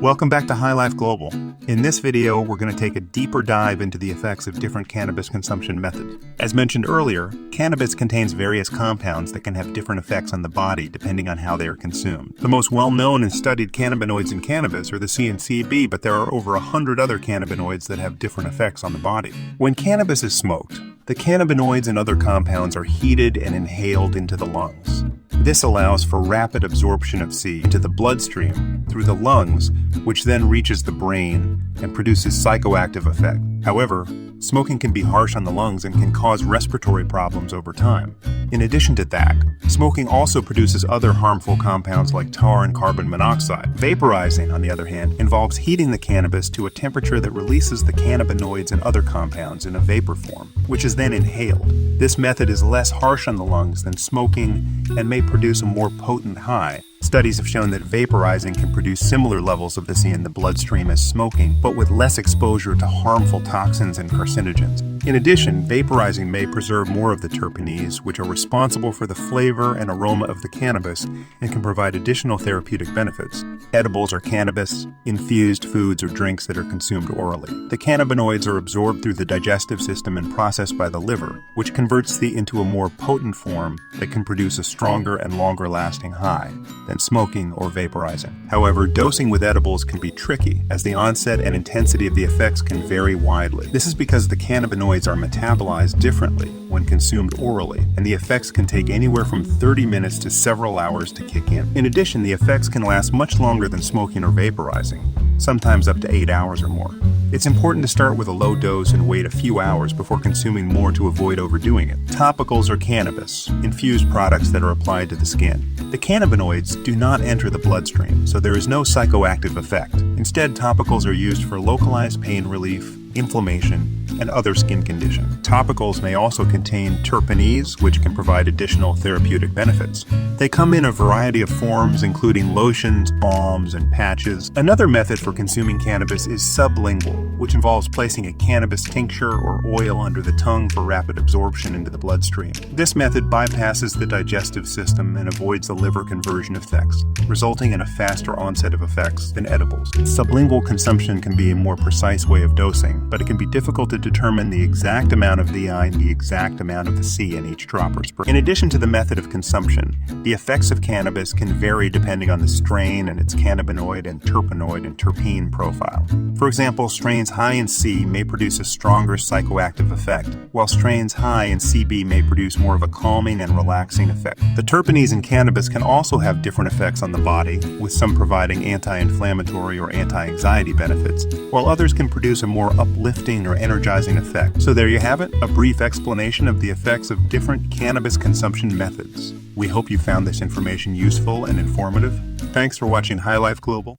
Welcome back to High Life Global. In this video, we're going to take a deeper dive into the effects of different cannabis consumption methods. As mentioned earlier, cannabis contains various compounds that can have different effects on the body depending on how they are consumed. The most well-known and studied cannabinoids in cannabis are the C and CB, but there are over 100 other cannabinoids that have different effects on the body. When cannabis is smoked, the cannabinoids and other compounds are heated and inhaled into the lungs. This allows for rapid absorption of C into the bloodstream through the lungs, which then reaches the brain and produces psychoactive effect. However, smoking can be harsh on the lungs and can cause respiratory problems over time. In addition to that, smoking also produces other harmful compounds like tar and carbon monoxide. Vaporizing, on the other hand, involves heating the cannabis to a temperature that releases the cannabinoids and other compounds in a vapor form, which is then inhaled. This method is less harsh on the lungs than smoking and may produce a more potent high. Studies have shown that vaporizing can produce similar levels of the C in the bloodstream as smoking, but with less exposure to harmful toxins and carcinogens. In addition, vaporizing may preserve more of the terpenes, which are responsible for the flavor and aroma of the cannabis and can provide additional therapeutic benefits. Edibles are cannabis, infused foods or drinks that are consumed orally. The cannabinoids are absorbed through the digestive system and processed by the liver, which converts the into a more potent form that can produce a stronger and longer-lasting high than smoking or vaporizing. However, dosing with edibles can be tricky, as the onset and intensity of the effects can vary widely. This is because the cannabinoids are metabolized differently when consumed orally, and the effects can take anywhere from 30 minutes to several hours to kick in. In addition, the effects can last much longer than smoking or vaporizing, sometimes up to 8 hours or more. It's important to start with a low dose and wait a few hours before consuming more to avoid overdoing it. Topicals are cannabis, infused products that are applied to the skin. The cannabinoids do not enter the bloodstream, so there is no psychoactive effect. Instead, topicals are used for localized pain relief, inflammation, and other skin conditions. Topicals may also contain terpenes, which can provide additional therapeutic benefits. They come in a variety of forms, including lotions, balms, and patches. Another method for consuming cannabis is sublingual, which involves placing a cannabis tincture or oil under the tongue for rapid absorption into the bloodstream. This method bypasses the digestive system and avoids the liver conversion effects, resulting in a faster onset of effects than edibles. Sublingual consumption can be a more precise way of dosing, but it can be difficult to determine the exact amount of the I and the exact amount of the C in each drop or spray. In addition to the method of consumption, the effects of cannabis can vary depending on the strain and its cannabinoid and terpenoid and terpene profile. For example, strains high in C may produce a stronger psychoactive effect, while strains high in CB may produce more of a calming and relaxing effect. The terpenes in cannabis can also have different effects on the body, with some providing anti-inflammatory or anti-anxiety benefits, while others can produce a more uplifting or energizing effect. So there you have it, a brief explanation of the effects of different cannabis consumption methods. We hope you found this information useful and informative. Thanks for watching High Life Global.